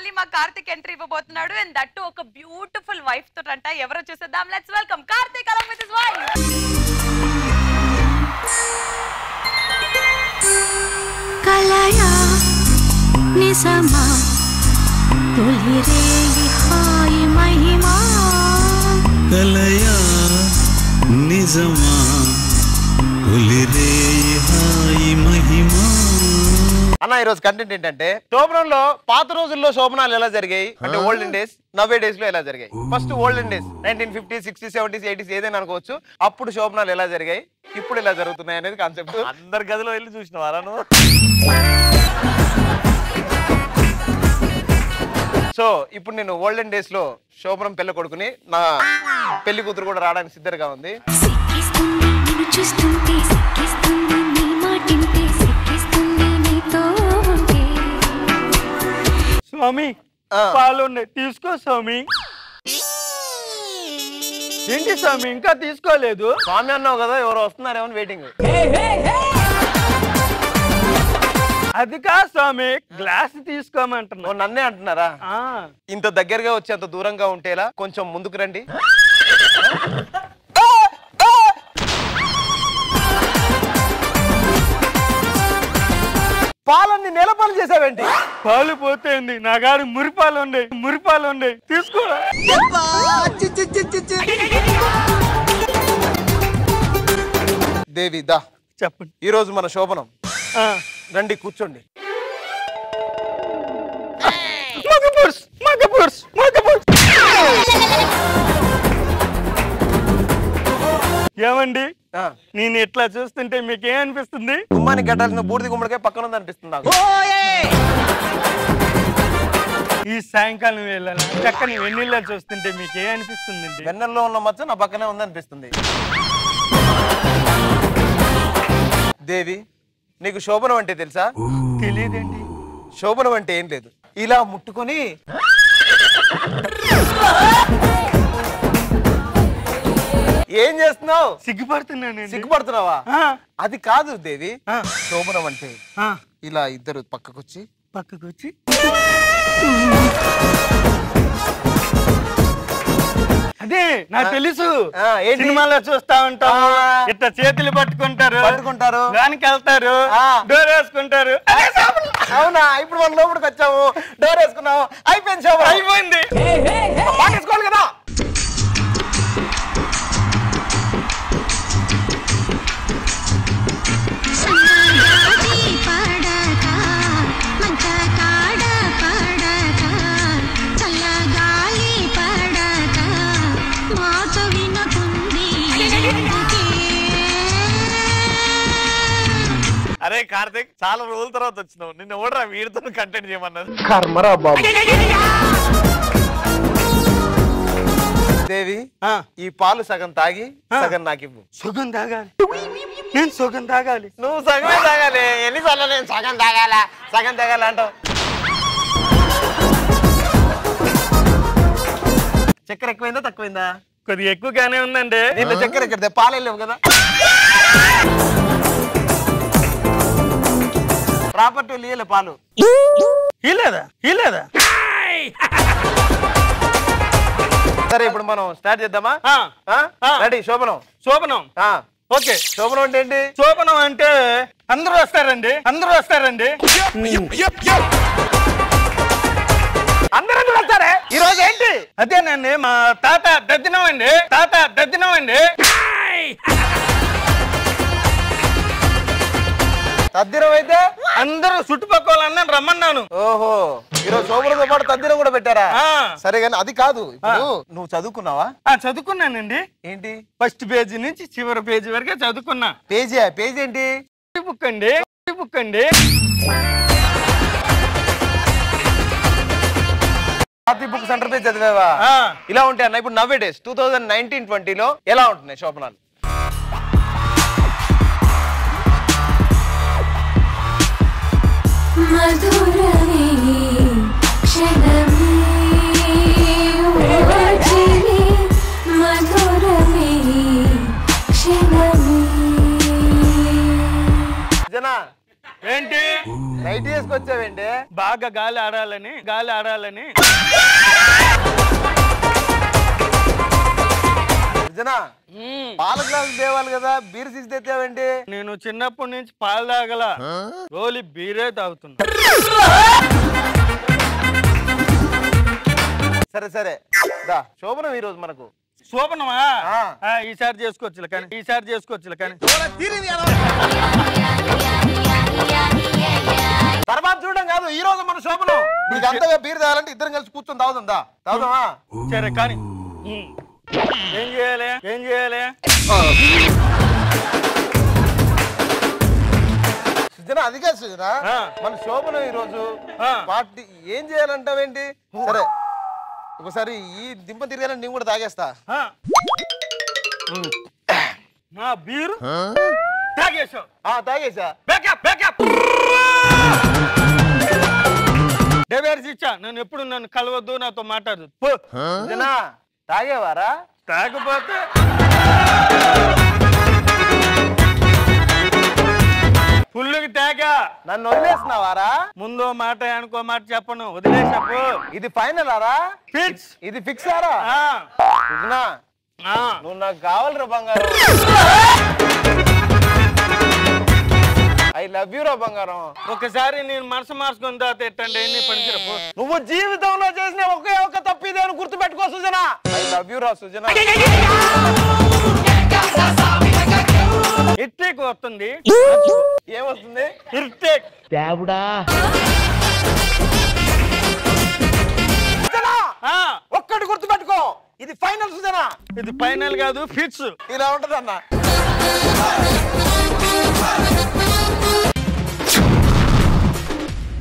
మళ్ళీ మా కార్తిక్ ఎంట్రీ ఇవ్వబోతున్నాడు అండ్ దట్టు ఒక బ్యూటిఫుల్ వైఫ్ తోటంట. ఎవరో చూసేద్దాం. Let's welcome Karthik along with his wife. కలయా నిజమా తొలి రేయి హాయి మహిమా కలయా నిజమా తొలి రేయి హాయి మహిమా. అన్న ఈ రోజు కంటెంట్ ఏంటంటే శోభనంలో పాత రోజుల్లో శోభనాలు ఎలా జరిగాయి అంటే ఓల్డెన్ డేస్ నవ్వే డేస్ లో ఎలా జరిగాయి. First olden days 1950s 60s 70s 80s ఏదైనా అనుకోవచ్చు. అప్పుడు శోభనాలు ఎలా జరిగాయి ఇప్పుడు ఎలా జరుగుతున్నాయి అనేది కాన్సెప్ట్. అందరి గదిలో వెళ్ళి చూసినవారా నువ్వు? సో ఇప్పుడు నేను ఓల్డెన్ డేస్ లో శోభనం పెళ్లి కొడుకుని నా పెళ్లి కూతురు కూడా రావడానికి సిద్ధంగా ఉంది. సిక్కిస్తుంది నిన్ను చూస్తుంటే సిక్కిస్తుంది నీ మాటింటే సిక్కిస్తుంది నీతో ఉంటే స్వామి పాలు తీసుకో స్వామి. ఏంటి స్వామి ఇంకా తీసుకోలేదు? స్వామి అన్నావు కదా ఎవరు వస్తున్నారేమో వెయిటింగ్. అది కా స్వామి గ్లాస్ తీసుకోమంటున్నా. నన్నే అంటున్నారా? ఇంత దగ్గరగా వచ్చి అంత దూరంగా ఉంటేలా కొంచెం ముందుకు రండి. పాలన్నీ నేలపాలు చేసావేంటి? పాలు పోతేంది నా గారి మురిపాలు ఉండే తీసుకో. దేవి దా చెప్పండి. ఈ రోజు మన శోభనం రండి కూర్చోండి. ఏమండి నేను ఇట్లా చూస్తుంటే మీకేం అనిపిస్తుంది? గుమ్మానికి కట్టాల్సిన బూడిది గుమ్మడికే పక్కన ఉంది అనిపిస్తుంది నాకు. ఈ సాయంకాలం వేళ చక్కని వెన్నెల్లో చూస్తుంటే మీకేం అనిపిస్తుంది? వెన్నెల్లో ఉన్న మచ్చ నా పక్కనే ఉంది అనిపిస్తుంది. దేవి నీకు శోభనం అంటే తెలుసా? తెలియదండి. శోభనం అంటే ఏం లేదు, ఇలా ముట్టుకొని ఏం చేస్తున్నావు? సిగ్గుపడుతున్నాను. సిగ్గుపడుతున్నావా? అది కాదు దేవి. శోభనం అంటే ఇలా ఇద్దరు పక్కకొచ్చి అదే నాకు తెలుసు. సినిమాలో చూస్తా ఉంటాం, ఇట్లా చేతులు పట్టుకుంటారు దానికి వెళ్తారు, డోర్ వేసుకుంటారు. అవునా? ఇప్పుడు మనం లోపలికి వచ్చాము, డోర్ వేసుకున్నాము, అయిపోయింది శోభనం. అయిపోయింది. పాటించుకోవాలి కదా. అరే కార్తిక్ చాలా రోజుల తర్వాత వచ్చినావు, నిన్న ఓడరా వీడితో కంటెంట్ చేయమన్నది. కర్మరా బాబు. దేవి ఈ పాలు సగం తాగి సగం నాకివ్వు. సుగం తాగాలి, నేను సుగం తాగాలి. నువ్వు సగమే తాగాలి. ఎన్నిసార్లు నేను సగం తాగాల అంటావు? చక్కెర ఎక్కువైందా తక్కువైందా? కొద్దిగా ఎక్కువగానే ఉందండి. దీంట్లో చక్కెర ఎక్కడ? పాలు వెళ్ళావు కదా. ప్రాపర్టీ ఇయ్యలే పాలు. ఇలేదా సరే ఇప్పుడు మనం స్టార్ట్ చేద్దామా? రెడీ? శోభనం ఓకే. శోభనం అంటే ఏంటి? శోభనం అంటే అందరూ వస్తారండి. అందరూ వస్తారే. ఈ రోజు ఏంటి? అదేనండి మా తాత దద్దినం అండి. తద్దిరం అయితే అందరూ చుట్టుపక్కల అందరూ రమ్మన్నాను. ఓహో, ఈరోజు శోభనంతో పాటు తద్దిరం కూడా పెట్టారా? సరే కానీ అది కాదు. ఇప్పుడు నువ్వు చదువుకున్నావా? చదువుకున్నానండి. ఏంటి? ఫస్ట్ పేజీ నుంచి చివరి పేజీ వరకే చదువుకున్నా. పేజీ ఏంటి? బుక్ అండి. బుక్ సెంటర్ పేజ్ చదివావా? ఇలా ఉంటాయి అన్న. ఇప్పుడు నవ్వే డేస్ 2019-20లో ఎలా ఉంటున్నాయి శోభనాలు? మధురమే క్షణమే మధురమే క్షణమే. జనా ఏంటి నైట్ వేసుకొచ్చావేంటి? బాగా గాలి ఆడాలని సుజనా పాల గ్లాస్ తేవాలి కదా, బీర్ తీసి తెచ్చావేంటి? నేను చిన్నప్పటి నుంచి పాలు తాగల, రోలి బీరే తాగుతున్నా. సరే సరే దా శోభనం ఈరోజు మనకు. శోభనమా? ఈసారి చేసుకోవచ్చులే కానీ తర్వాత చూడడం కాదు, ఈ రోజు మన శోభనం. నీకు అంతగా బీర్ తాగాలంటే ఇద్దరం కలిసి కూర్చొని తాగుతుందా? తాగుదామా? సరే కానీ ఏం చేయాలి? సుజన అది కాదు సుజన, మన శోభనం ఈ రోజు పార్టీ ఏం చేయాలంటావేంటి? సరే ఒకసారి ఈ దింప తిరగాలని నేను కూడా తాగేస్తా. బీరు తాగేసా. ఇచ్చా నేను ఎప్పుడు నన్ను కలవద్దు, నాతో మాట్లాడదు. తాగేవారా? తాగపోతే ఫుల్లుకి తాగా. నన్ను వదిలేస్తున్నావారా? ముందో మాట అనుకో మాట చెప్పను, వదిలేసప్పు. ఇది ఫైనల్ ఆరా? ఫిక్స్. ఇది ఫిక్స్ ఆరా? నువ్వు నాకు కావాలిరా బంగారం. ఐ లవ్ యూ రా బంగారం. ఒకసారి నేను మనసు మార్చుకుని తర్వాత ఎట్టండి ఎన్ని పనికిరపు. నువ్వు జీవితంలో చేసిన ఒకే ఒక తప్పు ఇదే అని గుర్తు పెట్టుకో సుజన. ఐ లవ్ యూ రా సుజన. ఇర్టేక్ వస్తుంది. ఏమొస్తుంది? ఇర్టేక్. దేవుడా ఒక్కటి గుర్తు పెట్టుకో, ఇది ఫైనల్ సుజన. ఇది ఫైనల్ కాదు, ఫిక్స్. ఇలా ఉంటదన్నా.